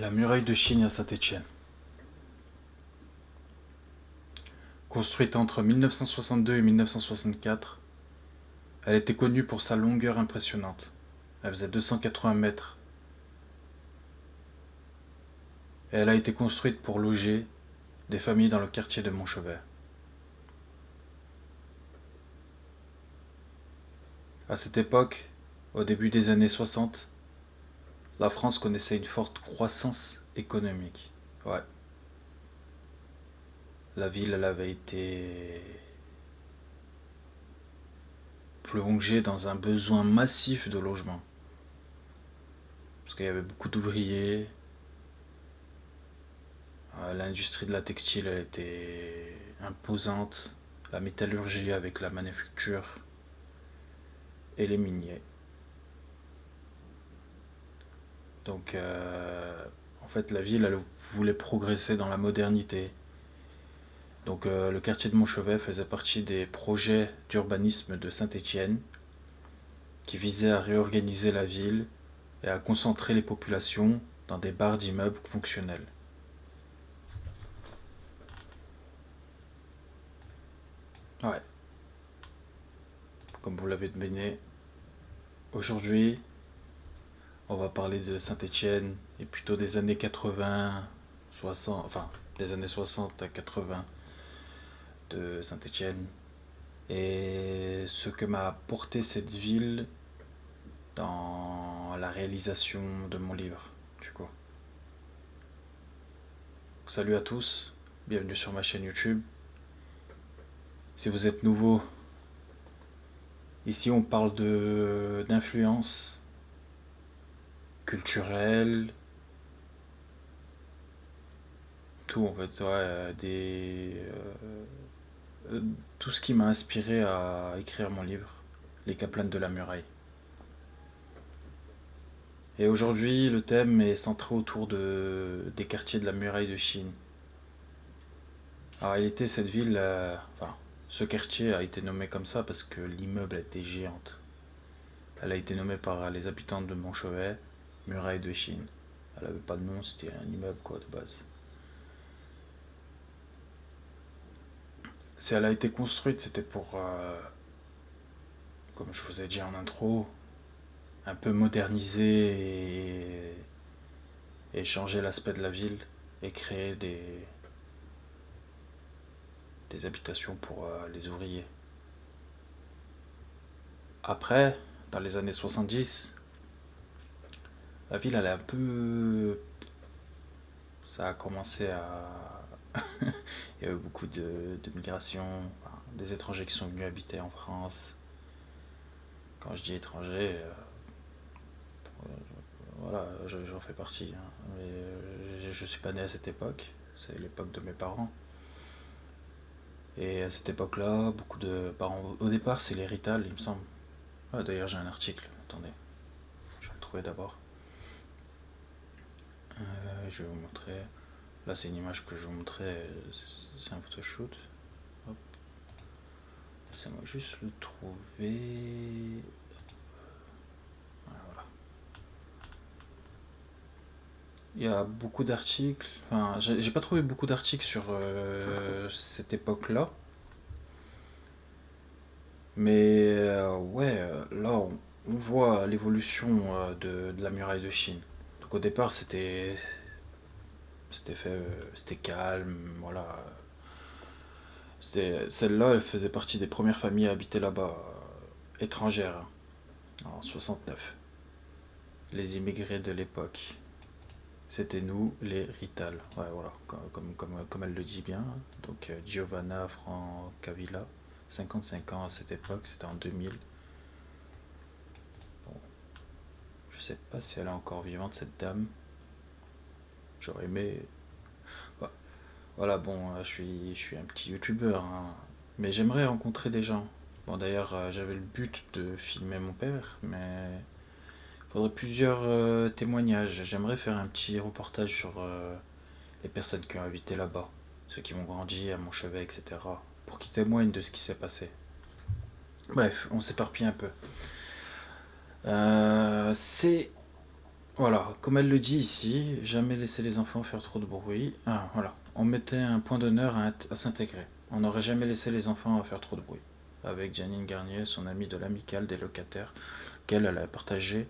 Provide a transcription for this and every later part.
La muraille de Chine à Saint-Étienne. Construite entre 1962 et 1964, elle était connue pour sa longueur impressionnante. Elle faisait 280 mètres et elle a été construite pour loger des familles dans le quartier de Montchevet. À cette époque, au début des années 60, la France connaissait une forte croissance économique. Ouais, la ville elle avait été plongée dans un besoin massif de logement. Parce qu'il y avait beaucoup d'ouvriers, l'industrie de la textile elle était imposante, la métallurgie avec la manufacture et les miniers. Donc en fait la ville elle voulait progresser dans la modernité. Donc le quartier de Montchevet faisait partie des projets d'urbanisme de Saint-Étienne qui visaient à réorganiser la ville et à concentrer les populations dans des barres d'immeubles fonctionnels. Ouais, comme vous l'avez deviné, aujourd'hui on va parler de Saint-Étienne et plutôt des années 80, 60, enfin des années 60 à 80 de Saint-Étienne et ce que m'a apporté cette ville dans la réalisation de mon livre, du coup. Salut à tous, bienvenue sur ma chaîne YouTube. Si vous êtes nouveau, ici on parle d'influence culturelle, tout en fait, ouais, tout ce qui m'a inspiré à écrire mon livre, Les Caplanes de la Muraille. Et aujourd'hui, le thème est centré autour des quartiers de la muraille de Chine. En réalité, cette ville, enfin, ce quartier a été nommé comme ça parce que l'immeuble était géante. Elle a été nommée par les habitants de Montchevet, muraille de Chine. Elle avait pas de nom, c'était un immeuble quoi de base. Si elle a été construite, c'était pour, comme je vous ai dit en intro, un peu moderniser et changer l'aspect de la ville et créer des habitations pour les ouvriers. Après, dans les années 70, la ville elle est un peu... Ça a commencé à... Il y a eu beaucoup de migration, enfin, des étrangers qui sont venus habiter en France. Quand je dis étrangers, voilà, j'en fais partie, hein. Mais je suis pas né à cette époque, c'est l'époque de mes parents. Et à cette époque-là, beaucoup de parents... Au départ, c'est les Rital, il me semble. Ah, d'ailleurs, j'ai un article, attendez, je vais le trouver d'abord. Je vais vous montrer. Là, c'est une image que je vous montrais, c'est un photoshoot. Hop. Laissez-moi juste le trouver. Voilà. Il y a beaucoup d'articles. Enfin, j'ai pas trouvé beaucoup d'articles sur cette époque-là. Mais ouais, là, on voit l'évolution de la muraille de Chine. Donc au départ, c'était fait, c'était calme, voilà. Celle-là, elle faisait partie des premières familles à habiter là-bas, étrangères, hein, en 69. Les immigrés de l'époque. C'était nous, les Rital. Ouais, voilà, comme elle le dit bien. Donc Giovanna Francavilla, 55 ans à cette époque, c'était en 2000. Bon, je sais pas si elle est encore vivante, cette dame. J'aurais aimé. Ouais, voilà, bon, je suis un petit youtubeur, hein, mais j'aimerais rencontrer des gens. Bon, d'ailleurs, j'avais le but de filmer mon père, mais il faudrait plusieurs témoignages. J'aimerais faire un petit reportage sur les personnes qui ont habité là-bas, ceux qui ont grandi à Montchevet, etc., pour qu'ils témoignent de ce qui s'est passé. Bref, on s'éparpille un peu. C'est Voilà, comme elle le dit ici, jamais laisser les enfants faire trop de bruit. Ah, voilà, on mettait un point d'honneur à s'intégrer. On n'aurait jamais laissé les enfants faire trop de bruit. Avec Janine Garnier, son amie de l'amicale des locataires, qu'elle elle a partagé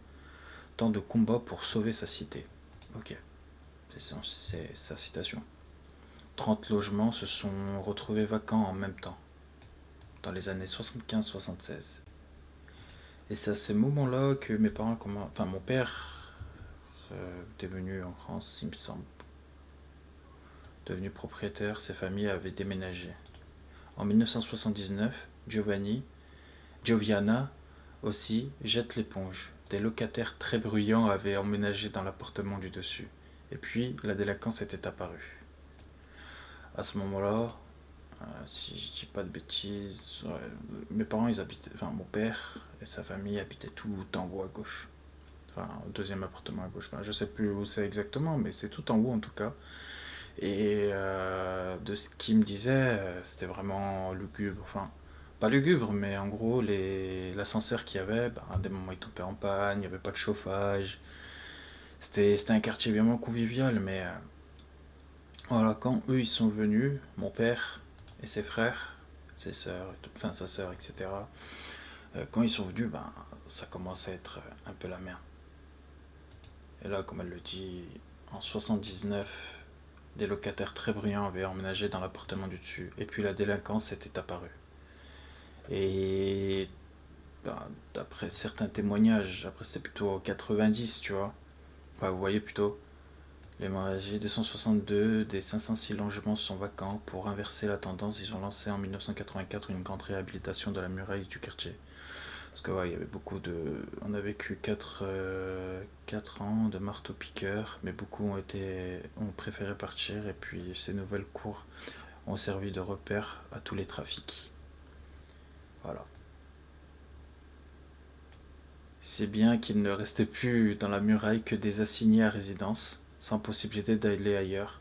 tant de combats pour sauver sa cité. Ok, c'est sa citation. 30 logements se sont retrouvés vacants en même temps, dans les années 75-76. Et c'est à ces moments-là que mes parents, enfin mon père, était venu en France, il me semble. Devenu propriétaire, ses familles avaient déménagé. En 1979, Giovanna aussi jette l'éponge. Des locataires très bruyants avaient emménagé dans l'appartement du dessus. Et puis, la délinquance était apparue. À ce moment-là, si je dis pas de bêtises, ouais, mes parents, ils habitaient, enfin mon père et sa famille habitaient tout en haut à gauche. Enfin, au deuxième appartement à gauche. Enfin, je sais plus où c'est exactement, mais c'est tout en haut en tout cas. Et de ce qu'il me disait, c'était vraiment lugubre. Enfin, pas lugubre, mais en gros, l'ascenseur qu'il y avait, bah, à des moments il tombait en panne, il n'y avait pas de chauffage. C'était un quartier vraiment convivial, mais voilà, quand eux ils sont venus, mon père et ses frères, ses sœurs, enfin sa sœur, etc., quand ils sont venus, ben, ça commençait à être un peu la merde. Et là, comme elle le dit, en 79, des locataires très bruyants avaient emménagé dans l'appartement du dessus. Et puis la délinquance était apparue. Et ben, d'après certains témoignages, après c'était plutôt 90, tu vois. Enfin, vous voyez plutôt. L'hémorragie 262 des 506 logements sont vacants. Pour inverser la tendance, ils ont lancé en 1984 une grande réhabilitation de la muraille du quartier. Parce que ouais, il y avait beaucoup de. On a vécu 4 ans de marteau-piqueur, mais beaucoup ont préféré partir, et puis ces nouvelles cours ont servi de repère à tous les trafics. Voilà. C'est bien qu'il ne restait plus dans la muraille que des assignés à résidence, sans possibilité d'aller ailleurs.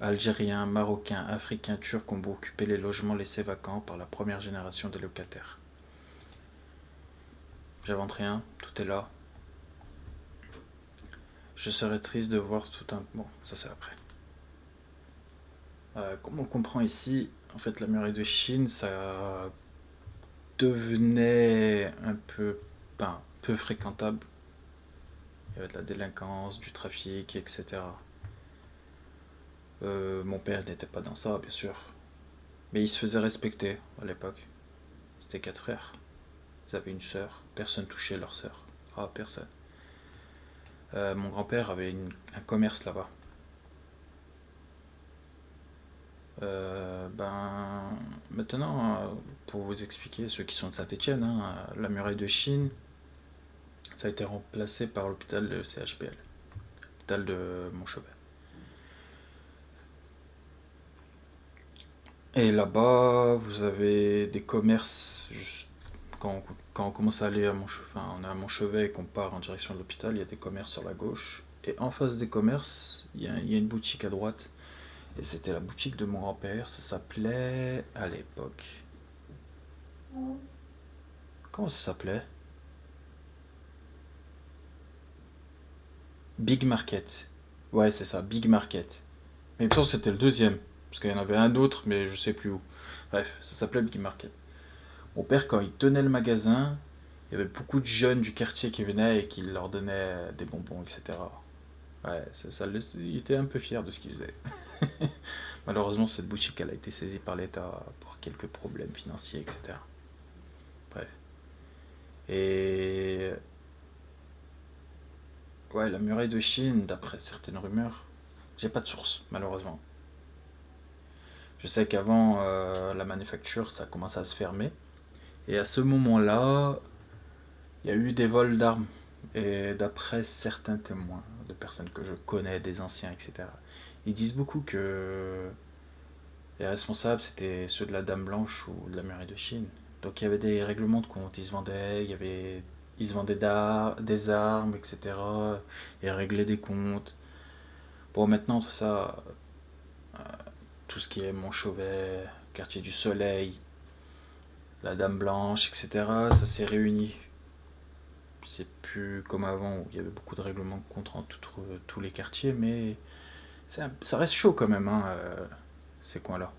Algériens, Marocains, Africains, Turcs ont beau occuper les logements laissés vacants par la première génération des locataires. J'invente rien, tout est là. Je serais triste de voir tout un... Bon, ça c'est après. Comme on comprend ici, en fait la muraille de Chine, ça devenait un peu, ben, peu fréquentable. Il y avait de la délinquance, du trafic, etc. Mon père n'était pas dans ça, bien sûr. Mais il se faisait respecter à l'époque. C'était 4 frères. Ils avaient une sœur. Personne touchait leur sœur. Ah, personne. Mon grand-père avait un commerce là-bas. Ben, maintenant, pour vous expliquer, ceux qui sont de Saint-Etienne, hein, la muraille de Chine, ça a été remplacé par l'hôpital de CHPL, l'hôpital de Montchevet. Et là-bas, vous avez des commerces. Quand on commence à aller à Montchevet, enfin, on est à Montchevet et qu'on part en direction de l'hôpital, il y a des commerces sur la gauche. Et en face des commerces, il y a une boutique à droite. Et c'était la boutique de mon grand-père. Ça s'appelait à l'époque. Comment ça s'appelait? Big Market. Ouais, c'est ça, Big Market. Mais il me semble que c'était le deuxième. Parce qu'il y en avait un autre, mais je sais plus où. Bref, ça s'appelait Big Market. Mon père, quand il tenait le magasin, il y avait beaucoup de jeunes du quartier qui venaient et qui leur donnaient des bonbons, etc. Ouais, il était un peu fier de ce qu'il faisait. Malheureusement, cette boutique, elle a été saisie par l'État pour quelques problèmes financiers, etc. Bref. Et ouais, la muraille de Chine, d'après certaines rumeurs, j'ai pas de source, malheureusement. Je sais qu'avant la manufacture, ça commençait à se fermer. Et à ce moment-là, il y a eu des vols d'armes. Et d'après certains témoins, de personnes que je connais, des anciens, etc., ils disent beaucoup que les responsables, c'était ceux de la Dame Blanche ou de la muraille de Chine. Donc il y avait des règlements de compte, ils se vendaient des armes, etc. Et réglaient des comptes. Bon, maintenant, tout ça, tout ce qui est Montchauvet, quartier du Soleil, la Dame Blanche, etc., ça s'est réuni. C'est plus comme avant où il y avait beaucoup de règlements de compte entre tous les quartiers, mais ça reste chaud quand même, hein, ces coins-là.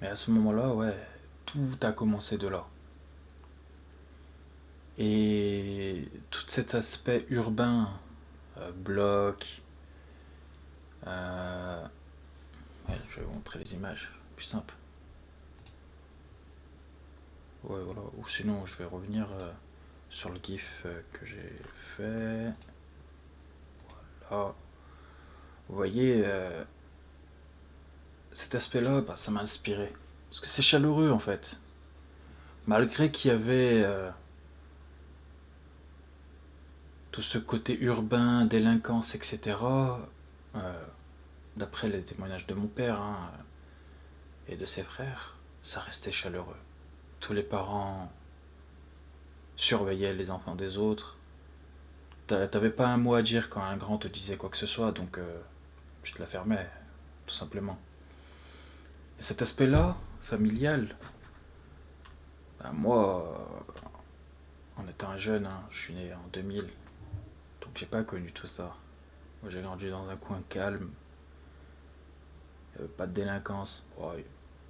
Mais à ce moment-là, ouais, tout a commencé de là. Et tout cet aspect urbain, bloc, euh, ouais, je vais vous montrer les images, plus simple. Ouais, voilà. Ou sinon, je vais revenir sur le GIF que j'ai fait. Là, vous voyez, cet aspect-là, bah, ça m'a inspiré. Parce que c'est chaleureux en fait. Malgré qu'il y avait tout ce côté urbain, délinquance, etc., euh, d'après les témoignages de mon père hein, et de ses frères, ça restait chaleureux. Tous les parents surveillaient les enfants des autres. T'avais pas un mot à dire quand un grand te disait quoi que ce soit, donc tu te la fermais, tout simplement. Et cet aspect-là, familial, bah, moi, en étant un jeune, hein, je suis né en 2000, donc j'ai pas connu tout ça. Moi j'ai grandi dans un coin calme, il n'y avait pas de délinquance. Bon,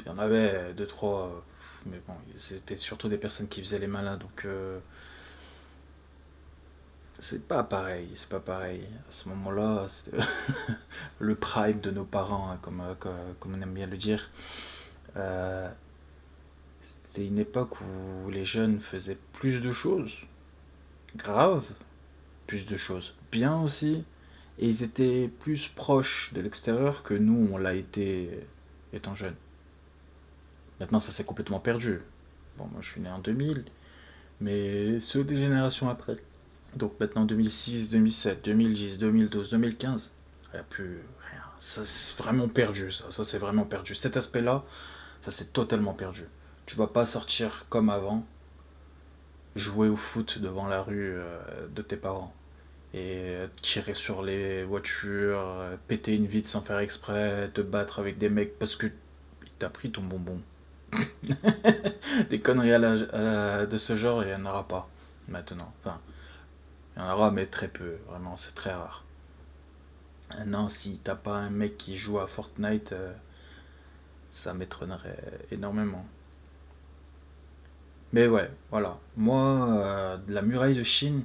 il y en avait deux, trois, mais bon, c'était surtout des personnes qui faisaient les malins, donc c'est pas pareil, c'est pas pareil. À ce moment-là, c'était le prime de nos parents, hein, comme on aime bien le dire. Euh, C'était une époque où les jeunes faisaient plus de choses, graves, plus de choses bien aussi, et ils étaient plus proches de l'extérieur que nous, on l'a été étant jeunes. Maintenant, ça s'est complètement perdu. Bon, moi je suis né en 2000, mais ceux des générations après. Donc maintenant 2006, 2007, 2010, 2012, 2015, il n'y a plus rien. Ça c'est vraiment perdu, ça c'est vraiment perdu. Cet aspect-là, ça c'est totalement perdu. Tu vas pas sortir comme avant, jouer au foot devant la rue de tes parents et tirer sur les voitures, péter une vitre sans faire exprès, te battre avec des mecs parce que t'as pris ton bonbon. Des conneries de ce genre, il n'y en aura pas maintenant. Enfin, il y en aura, mais très peu. Vraiment, c'est très rare. Non, si t'as pas un mec qui joue à Fortnite, ça m'étonnerait énormément. Mais ouais, voilà. Moi, de la muraille de Chine,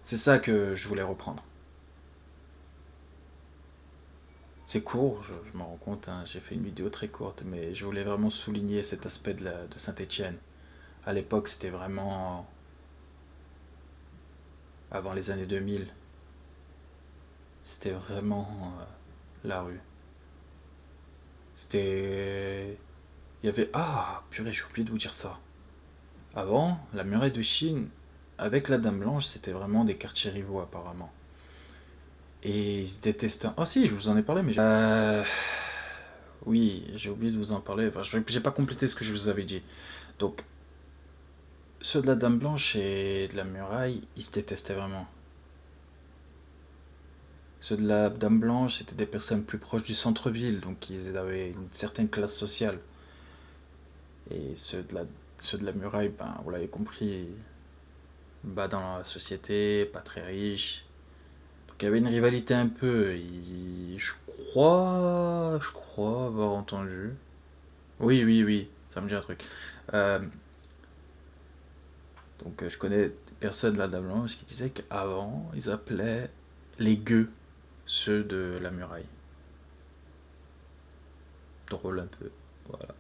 c'est ça que je voulais reprendre. C'est court, je m'en rends compte, hein, j'ai fait une vidéo très courte, mais je voulais vraiment souligner cet aspect de Saint-Étienne. À l'époque, c'était vraiment avant les années 2000, c'était vraiment la rue. C'était. Il y avait. Ah, purée, j'ai oublié de vous dire ça. Avant, la muraille de Chine, avec la Dame Blanche, c'était vraiment des quartiers rivaux apparemment. Et ils se détestaient. Oh si, je vous en ai parlé, mais oui, j'ai oublié de vous en parler. Enfin, j'ai pas complété ce que je vous avais dit. Donc, ceux de la Dame Blanche et de la muraille, ils se détestaient vraiment. Ceux de la Dame Blanche, c'était des personnes plus proches du centre-ville, donc ils avaient une certaine classe sociale. Et ceux de la muraille, ben, vous l'avez compris, bas dans la société, pas très riches. Donc il y avait une rivalité un peu. Je crois avoir entendu. Oui, oui, oui, ça me dit un truc. Euh, donc je connais des personnes de la Dame Blanche qui disaient qu'avant, ils appelaient les gueux ceux de la muraille. Drôle un peu. Voilà.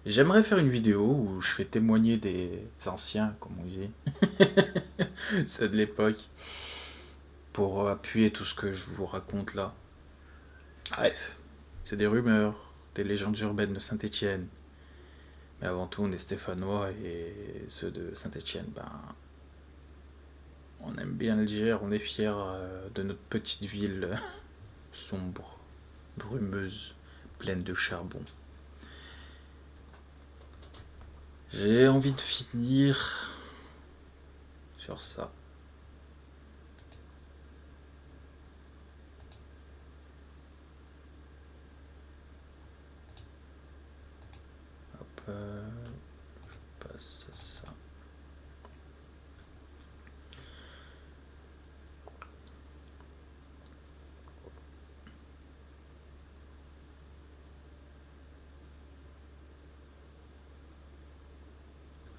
J'aimerais faire une vidéo où je fais témoigner des anciens, comme on dit, ceux de l'époque, pour appuyer tout ce que je vous raconte là. Bref, c'est des rumeurs, des légendes urbaines de Saint-Étienne. Mais avant tout, on est stéphanois et ceux de Saint-Étienne, ben, on aime bien le dire, on est fiers de notre petite ville sombre, brumeuse, pleine de charbon. J'ai envie de finir sur ça. Hop, je passe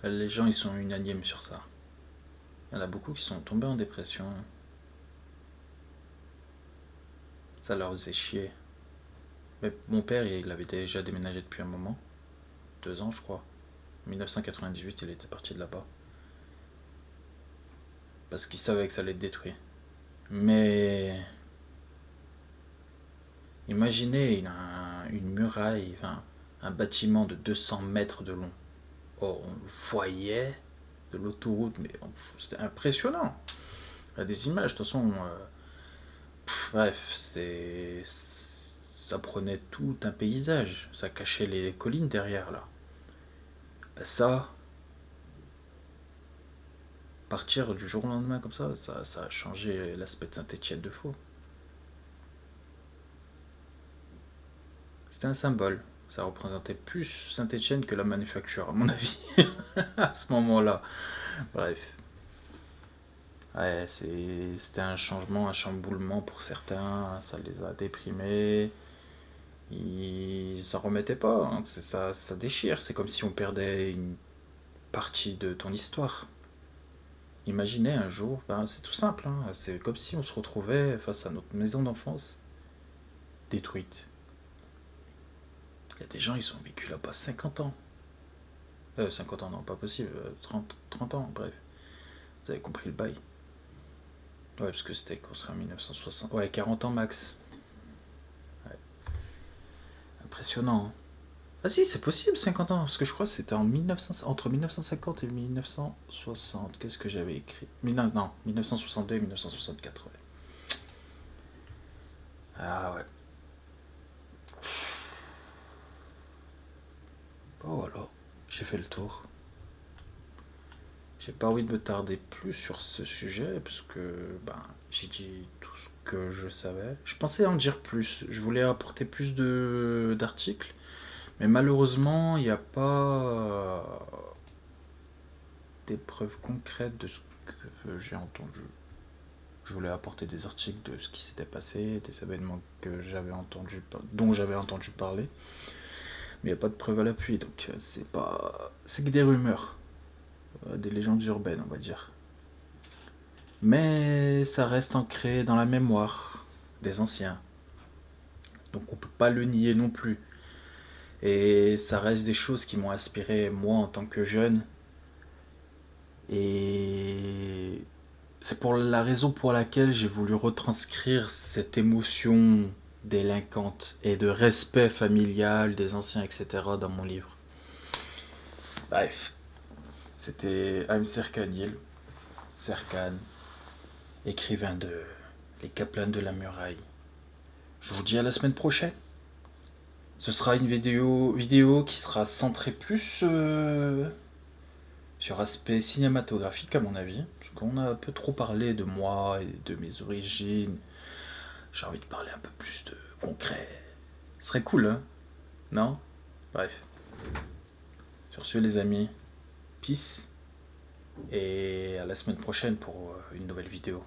Les gens, ils sont unanimes sur ça. Il y en a beaucoup qui sont tombés en dépression. Ça leur faisait chier. Mais mon père, il avait déjà déménagé depuis un moment. 2 ans, je crois. En 1998, il était parti de là-bas. Parce qu'il savait que ça allait être détruit. Mais imaginez une muraille, enfin, un bâtiment de 200 mètres de long. Oh, on le voyait de l'autoroute, mais c'était impressionnant. Il y a des images, de toute façon. Bref, ça prenait tout un paysage. Ça cachait les collines derrière, là. Ben ça, partir du jour au lendemain comme ça a changé l'aspect de Saint-Étienne de faux. C'était un symbole. Ça représentait plus Saint-Étienne que la manufacture, à mon avis, à ce moment-là. Bref. Ouais, c'était un changement, un chamboulement pour certains. Ça les a déprimés. Ils s'en remettaient pas. Hein. Ça déchire. C'est comme si on perdait une partie de ton histoire. Imaginez un jour, ben, c'est tout simple. Hein. C'est comme si on se retrouvait face à notre maison d'enfance détruite. Il y a des gens, ils ont vécu là-bas 50 ans. 50 ans, non, pas possible. 30 ans, bref. Vous avez compris le bail. Ouais, parce que c'était construit en 1960. Ouais, 40 ans max. Ouais. Impressionnant. Hein. Ah si, c'est possible 50 ans, parce que je crois que c'était entre 1950 et 1960. Qu'est-ce que j'avais écrit? Non, 1962 et 1964, ouais. Ah ouais. Bon voilà, j'ai fait le tour. J'ai pas envie de me tarder plus sur ce sujet, parce que ben, j'ai dit tout ce que je savais. Je pensais en dire plus, je voulais apporter plus d'articles, mais malheureusement, il n'y a pas des preuves concrètes de ce que j'ai entendu. Je voulais apporter des articles de ce qui s'était passé, des événements dont j'avais entendu parler, mais il n'y a pas de preuves à l'appui, donc c'est que des rumeurs, des légendes urbaines, on va dire. Mais ça reste ancré dans la mémoire des anciens, donc on peut pas le nier non plus. Et ça reste des choses qui m'ont inspiré moi en tant que jeune, et c'est pour la raison pour laquelle j'ai voulu retranscrire cette émotion délinquante et de respect familial des anciens, etc. dans mon livre. Bref, c'était I'm Serkanil, Serkan, écrivain de Les Caplans de la Muraille. Je vous dis à la semaine prochaine. Ce sera une vidéo qui sera centrée plus sur aspect cinématographique à mon avis, parce qu'on a un peu trop parlé de moi et de mes origines. J'ai envie de parler un peu plus de concret. Ce serait cool, hein? Non? Bref. Sur ce, les amis, peace. Et à la semaine prochaine pour une nouvelle vidéo.